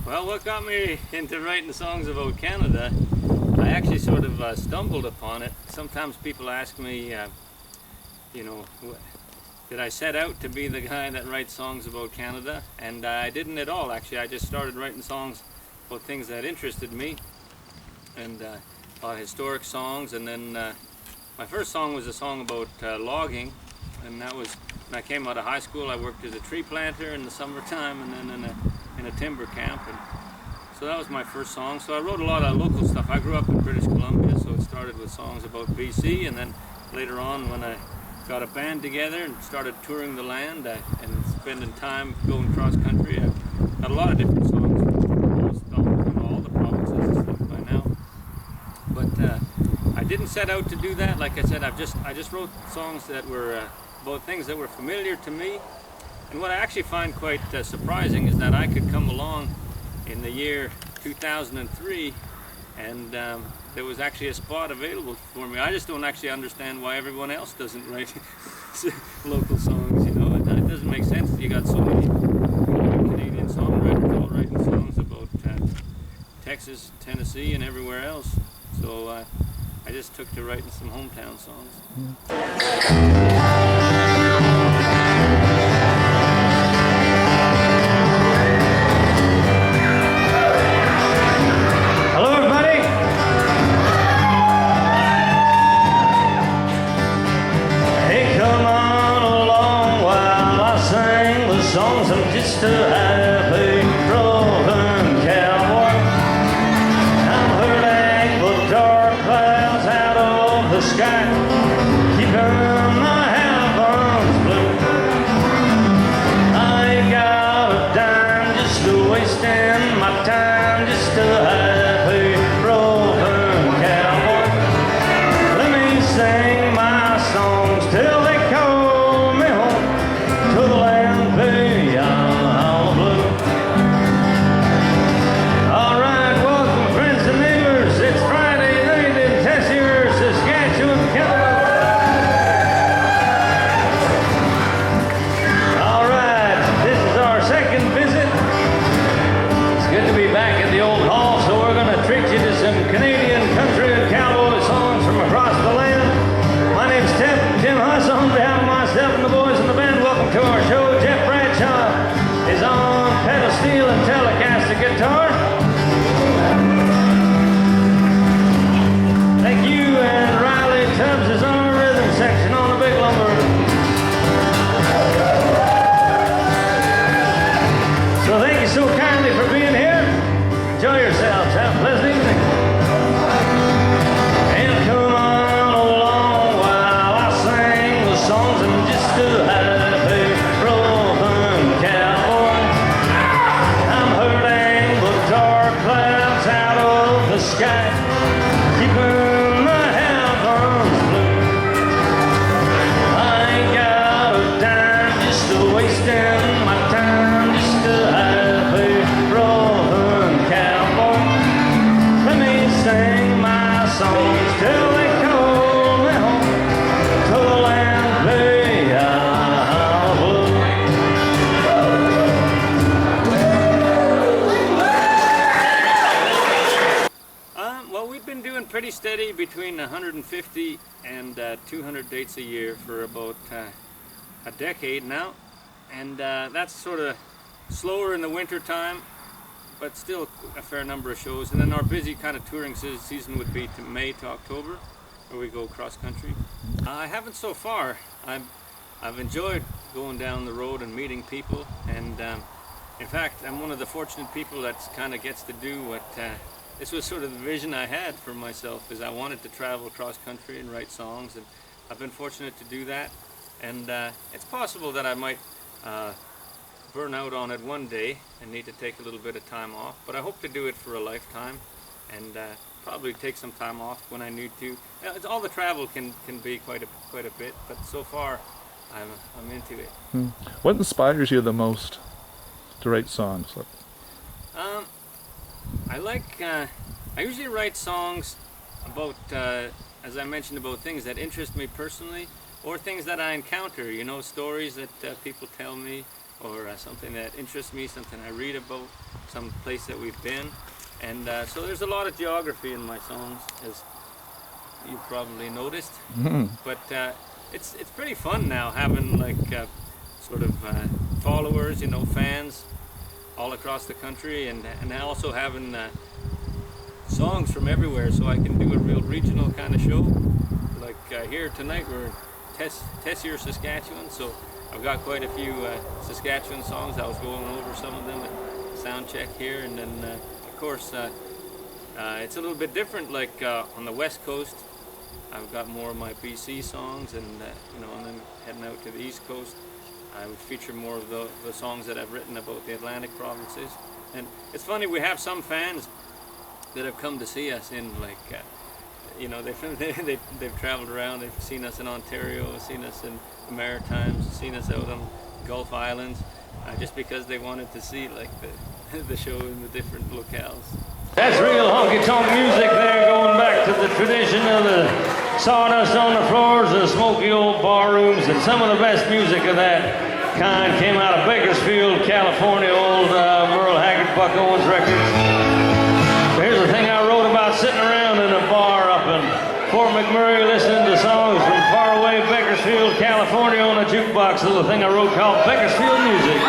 Well, what got me into writing songs about Canada, I actually sort of stumbled upon it. Sometimes people ask me, did I set out to be the guy that writes songs about Canada? And I didn't at all, actually. I just started writing songs about things that interested me, and historic songs. And then my first song was a song about logging, and that was when I came out of high school. I worked as a tree planter in the summertime, and then in a timber camp, and so that was my first song. So I wrote a lot of local stuff. I grew up in British Columbia, so it started with songs about BC, and then later on when I got a band together and started touring the land and spending time going cross country, I've got a lot of different songs from all the provinces and stuff by now. But I didn't set out to do that. Like I said, I just wrote songs that were about things that were familiar to me. And what I actually find quite surprising is that I could come along in the year 2003 and there was actually a spot available for me. I just don't actually understand why everyone else doesn't write local songs, It doesn't make sense that you got so many Canadian songwriters all writing songs about Texas, Tennessee, and everywhere else. So I just took to writing some hometown songs. Songs I'm just a happy roving cowboy. I'm hurting with dark clouds out of the sky, keeping my heavens blue. I ain't got a dime, just a wasting my time, just a happy roving cowboy. Let me sing my songs till they call me home to the land beyond blue. All right, welcome friends and neighbors. It's Friday night in Tessier, Saskatchewan, Canada. All right, this is our second visit. It's good to be back at the old hall, so we're going to treat you to some Canadian country and cowboy songs from across the land. My name's Tim Hus. On behalf of myself and the boys in the band, welcome to our show. Is on pedal steel and Telecaster guitar. Thank you, and Riley Tubbs is on the rhythm section on the big lumber. So thank you so kindly for being here. Enjoy yourselves. Have a pleasant evening. And come on along while I sing the songs and just a happy roving cowboy. Clouds out of the sky, keeping the heavens blue. I ain't got a dime, just a wasting my time, just a happy roving cowboy. Let me sing my songs till they call me home to the land beyond blue. We've been doing pretty steady between 150 and 200 dates a year for about a decade now, and that's sort of slower in the winter time, but still a fair number of shows. And then our busy kind of touring season would be to May to October, where we go cross country. I haven't so far. I've enjoyed going down the road and meeting people, and in fact I'm one of the fortunate people that kind of gets to do what this was sort of the vision I had for myself, is I wanted to travel cross country and write songs, and I've been fortunate to do that. And it's possible that I might burn out on it one day and need to take a little bit of time off, but I hope to do it for a lifetime, and probably take some time off when I need to. All the travel can be quite a bit, but so far I'm into it. What inspires you the most to write songs? I usually write songs about, as I mentioned, about things that interest me personally, or things that I encounter, stories that people tell me, or something that interests me, something I read about. some place that we've been. And so there's a lot of geography in my songs, as you probably noticed. But it's pretty fun now having like sort of followers, you know, fans all across the country, and also having songs from everywhere, so I can do a real regional kind of show. Like here tonight we're in Tessier, Saskatchewan, so I've got quite a few Saskatchewan songs. I was going over some of them at sound check here, and then of course it's a little bit different. Like on the west coast, I've got more of my BC songs, and you know, and then heading out to the east coast, I would feature more of the songs that I've written about the Atlantic provinces. And it's funny, we have some fans that have come to see us in like, you know, they've traveled around, they've seen us in Ontario, seen us in the Maritimes, seen us out on Gulf Islands, just because they wanted to see like the show in the different locales. That's real honky-tonk music there, going back to the tradition of the sawdust on the floors of the smoky old bar rooms, and some of the best music of that kind came out of Bakersfield, California, old Merle Haggard, Buck Owens records. Here's the thing I wrote about sitting around in a bar up in Fort McMurray listening to songs from faraway Bakersfield, California on a jukebox, a little thing I wrote called Bakersfield Music.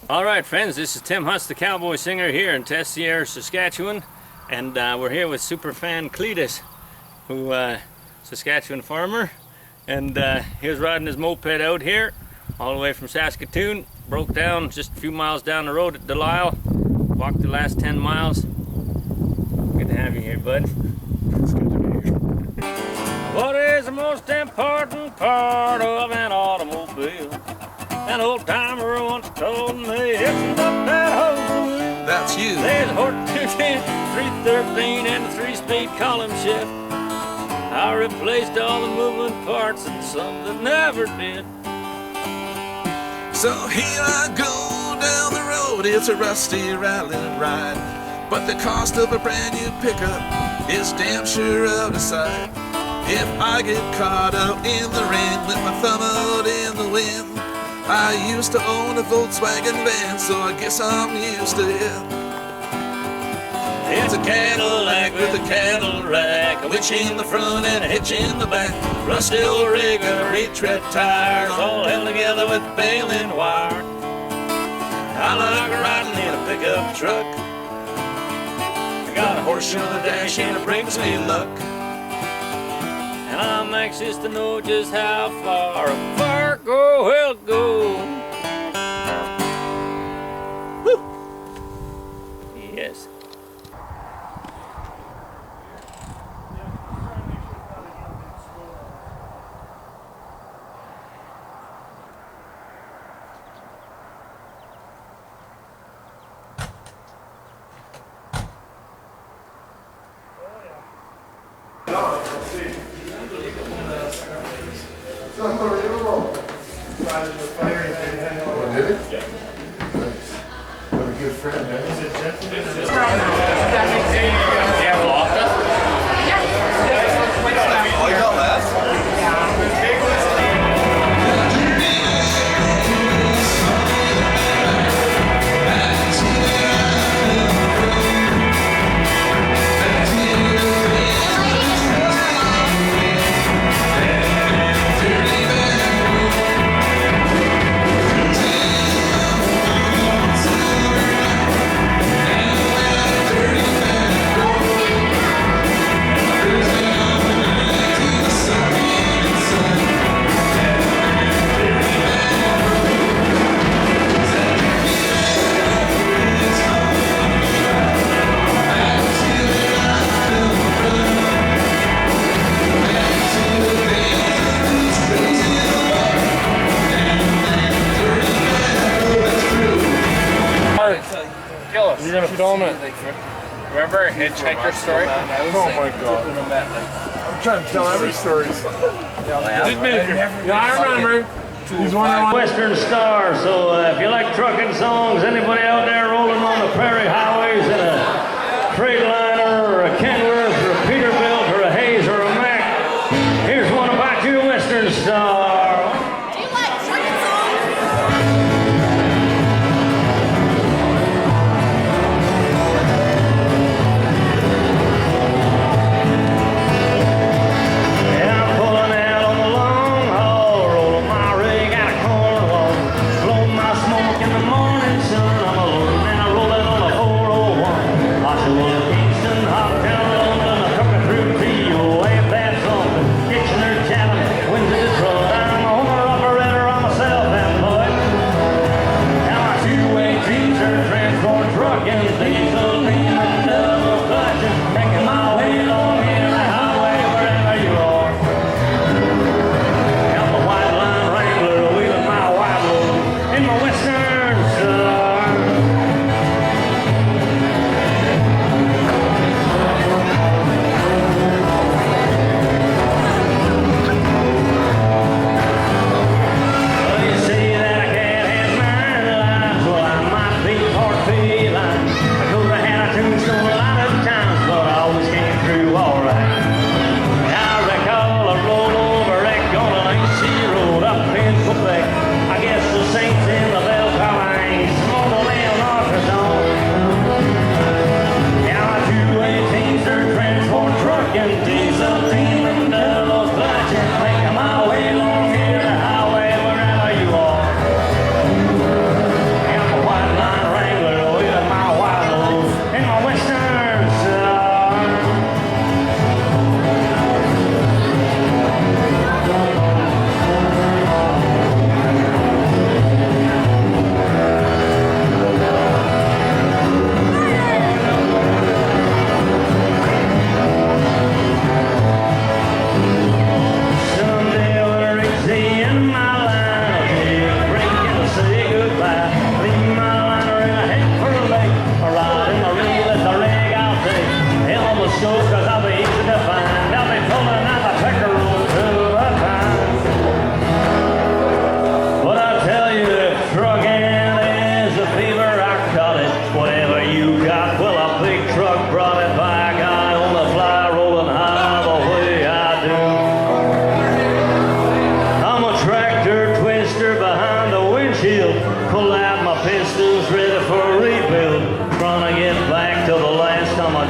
Alright friends, this is Tim Hus, the Cowboy Singer here in Tessier, Saskatchewan, and we're here with superfan Cletus, who Saskatchewan farmer, and he was riding his moped out here all the way from Saskatoon, broke down just a few miles down the road at Delisle, walked the last 10 miles. Good to have you here, bud. It's good to be here. What is the most important part of an automobile? An old timer once told me it's not that hose. That's you. There's horse 13 and a 3-speed column shift. I replaced all the moving parts and some that never did. So here I go down the road, it's a rusty rattling ride, but the cost of a brand new pickup is damn sure out of sight. If I get caught out in the rain with my thumb out in the wind, I used to own a Volkswagen van, so I guess I'm used to it. It's a Cadillac with a cattle rack, a winch in the front and a hitch in the back, rusty old rig and retread tires, all held together with baling wire. I like riding in a pickup truck. I got a horseshoe on the dash and it brings me luck. And I'm anxious to know just how far a Fargo will go. Woo! Yes. What a good friend, eh? You're gonna film it. Remember a hitchhiker story? Oh my god. I'm trying to tell every story. Yeah, I remember. He's wondering. Western Star, so if you like trucking songs, anybody out there rolling on the prairie highways in a Freightliner or a Kenworth or a Peterbilt or a Hayes or a Mack, here's one about your Western Star. Do you like trucking songs? Yeah, I'm pulling out on the long haul, rolling my rig out of Cornwall, blowing my smoke in the morning sun. I'm alone now rolling on the 401.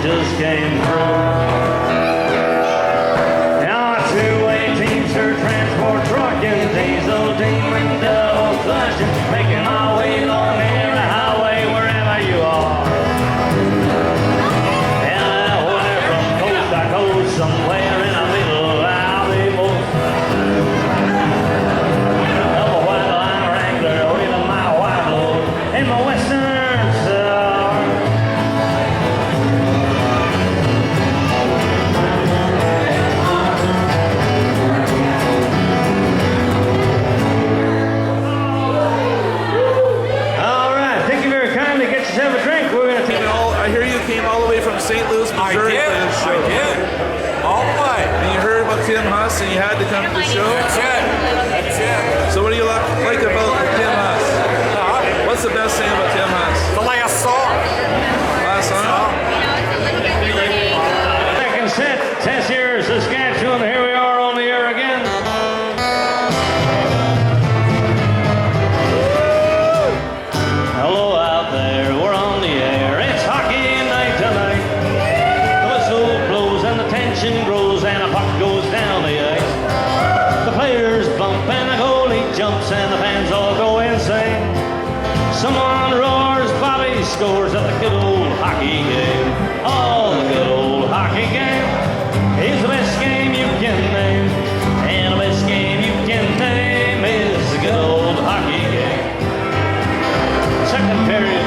just came through. Now a two-way teamster transport truck and diesel team and double clutching, making my way along every highway wherever you are. And where from coast to coast, somewhere in the middle, I'll be most. Double white line Wrangler with my white load and my Western Star. All right, thank you very kindly. Get yourself a drink. We're gonna take. I hear you came all the way from St. Louis, Missouri for this show. I did. All the way. And you heard about Tim Hus and you had to come to the show? That's it. That's it. So what do you like about Tim Hus? What's the best thing about Tim Hus? The last song. Last song? Second set, Tessier Saskatchewan. Here we are on the air again. Hello out there, we're on the air. It's hockey night tonight. The whistle blows and the tension grows and a puck goes down the ice. The players bump and the goalie jumps and the fans all go insane. Someone roars, Bobby scores at the good old hockey game. Oh, the good old hockey game is the best game you can name. And the best game you can name is the good old hockey game. Second period,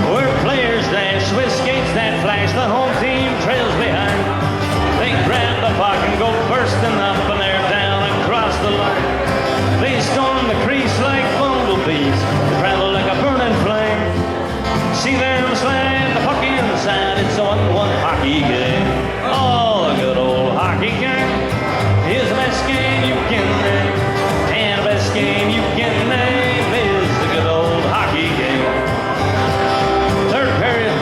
where players dash with skates that flash, the home team trails behind. They grab the puck and go bursting up and they're down across the line. They storm the crease like bumblebees, they travel like a burning flame. See them slam the puck inside, it's a 1-1 hockey game. Oh, the good old hockey game is the best game you can name. And the best game you can name is the good old hockey game. Third period,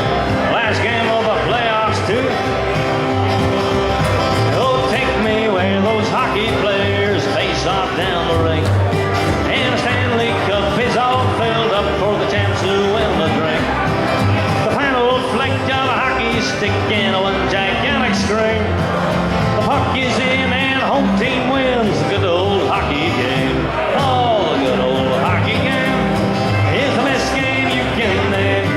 last game of the playoffs too. Oh, take me where those hockey players face off down the rink. And a Stanley Cup is all filled up for the champs who win the drink. The final flick of a hockey stick in a one gigantic string. The puck is in and the home team wins the good old hockey game. Oh, the good old hockey game is the best game you can name.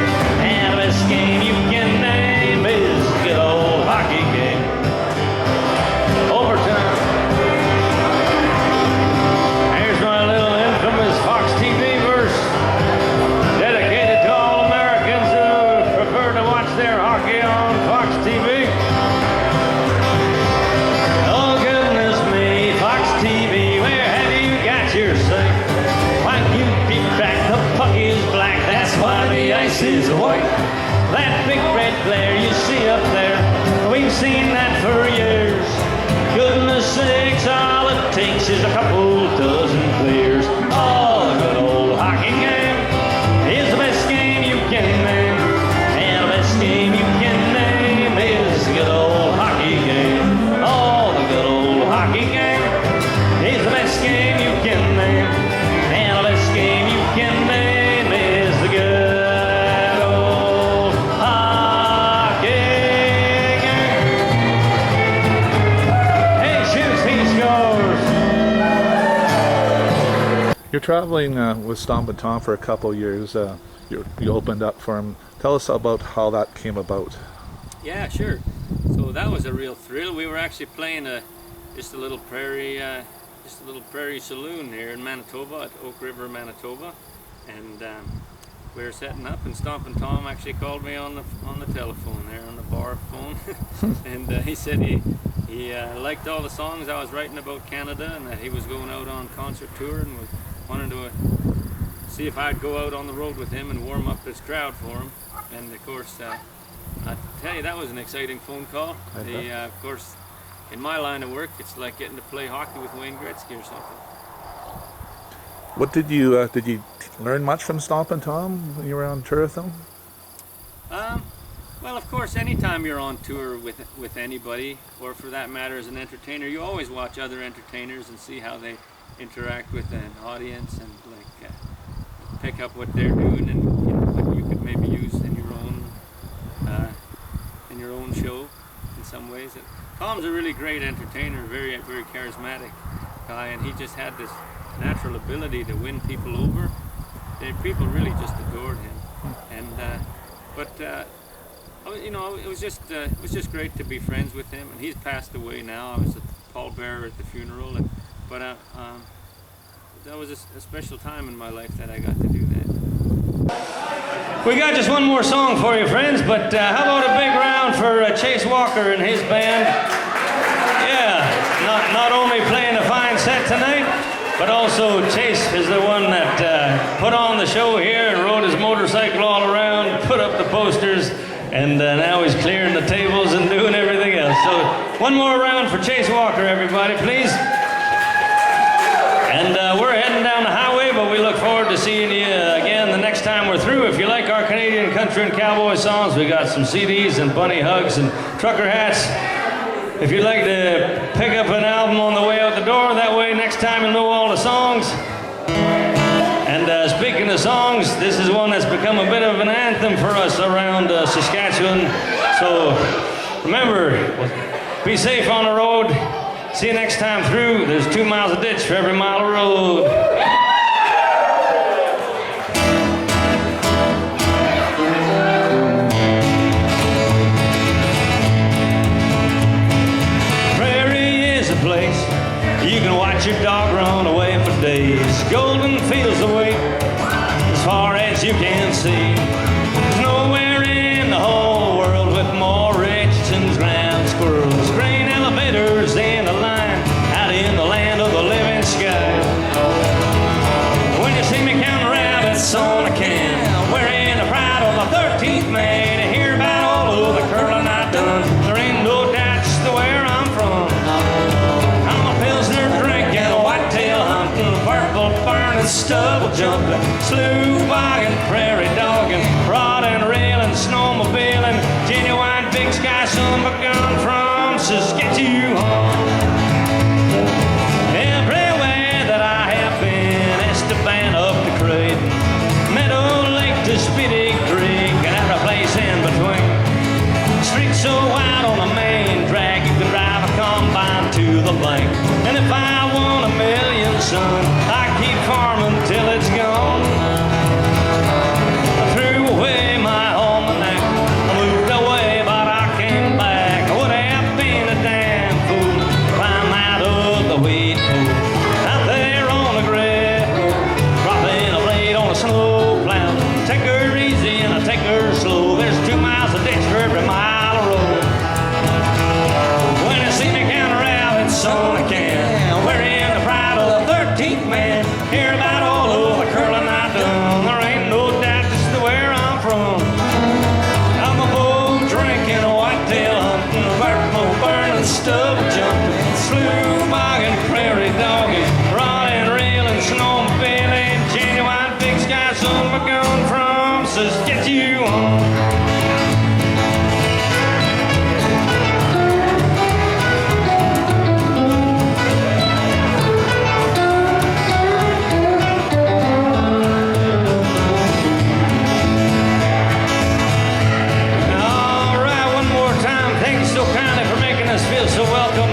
And the best game you can name is the good old hockey game. Overtime. Here's my little infamous Fox TV verse, dedicated to all Americans who prefer to watch their hockey on Fox TV. Oh goodness me, Fox TV, where have you got your say? Why you keep back, the puck is black, that's why the ice is white. That big red glare you see up there, we've seen that for years. Goodness sakes, all it takes is a couple dozen clears. Oh, the good old hockey game is the best game you can name. And the best game you can name is the good old hockey game. Oh, the good old hockey game is the best game you can name. And the best game you can name is the good old hockey game. Hey, shoots, he scores. You're traveling with Stompin' Tom for a couple years. You opened up for him. Tell us about how that came about. Yeah, sure. So that was a real thrill. We were actually playing just a little prairie saloon here in Manitoba, at Oak River, Manitoba, and we were setting up. And Stompin' Tom actually called me on the telephone there, on the bar phone, and he said he liked all the songs I was writing about Canada, and that he was going out on concert tour and was wanted to see if I'd go out on the road with him and warm up this crowd for him. And of course, I tell you, that was an exciting phone call. Of course, in my line of work, it's like getting to play hockey with Wayne Gretzky or something. What did you learn much from Stompin' Tom when you were on tour with him? Well, of course, anytime you're on tour with anybody, or for that matter as an entertainer, you always watch other entertainers and see how they interact with an audience, and like pick up what they're doing and what you could maybe use in your own in your own show in some ways. And Tom's a really great entertainer, very, very charismatic guy, and he just had this natural ability to win people over. People really just adored him. And it was just great to be friends with him. And he's passed away now. I was a pallbearer at the funeral, but that was a special time in my life that I got to do that. We got just one more song for you, friends, but how about a big round for Chase Walker and his band? Yeah, not only playing a fine set tonight, but also Chase is the one that put on the show here and rode his motorcycle all around, put up the posters, and now he's clearing the tables and doing everything else. So one more round for Chase Walker, everybody, please. And we're heading down the highway, but we look forward to seeing you again the next time we're through. If you like our Canadian country and cowboy songs, we got some CDs and bunny hugs and trucker hats. If you'd like to pick up an album on the way out the door, that way next time you'll know all the songs. And speaking of songs, this is one that's become a bit of an anthem for us around Saskatchewan. So remember, be safe on the road. See you next time through. There's 2 miles of ditch for every mile of road. Prairie is a place you can watch your dog run away for days. Golden fields away as far as you can see. There's nowhere in the whole world with more Richardson's ground squirrels. Grain elevators in a line out in the land of the living sky. When you see me counting rabbits on a can, wearing the pride of the 13th man, and hear about all of the curling I done, there ain't no doubt just where I'm from. I'm a Pilsner drinking, whitetail hunting, purple burning, stubble jumping, slough bogging, prairie dogging, rod and railing, snowmobiling, genuine big sky sun begun from Saskatchewan. Everywhere that I have been, Esteban up to Creighton, Meadow Lake to Spitty Creek, and every place in between. Streets so wide on the main drag, you can drive a combine to the bank. And if I want $1 million, son, I keep farming till it's gone. I threw away my almanac, I moved away, but I came back. I would have been a damn fool to climb out of the wheat pool. Out there on the gravel, dropping a blade on a snow plow. Take her easy and I take her slow. There's 2 miles of ditch for every mile of road. When you see me count rabbits on a can, wearing the pride of the 13th man, hear about all of the curling I done. There ain't no doubt just where I'm from. I'm a bull drinking, whitetail hunting, vertical burning, stubble jumping, slough bogging, prairie dogging, rod and railing, snowmobiling, genuine big sky sun begun from Saskatchewan. All right, one more time. Thank you so kindly for making us feel so welcome.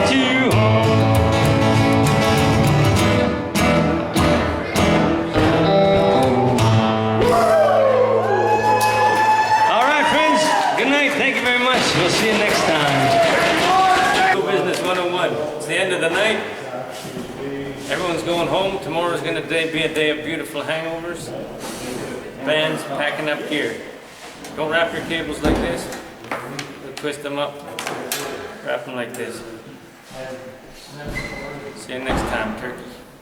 get you home. All right, friends. Good night. Thank you very much. We'll see you next time. Show Business 101. It's the end of the night. Everyone's going home. Tomorrow's going to be a day of beautiful hangovers. Band's packing up gear. Don't wrap your cables like this. Twist them up. Wrap them like this. See you next time, turkey.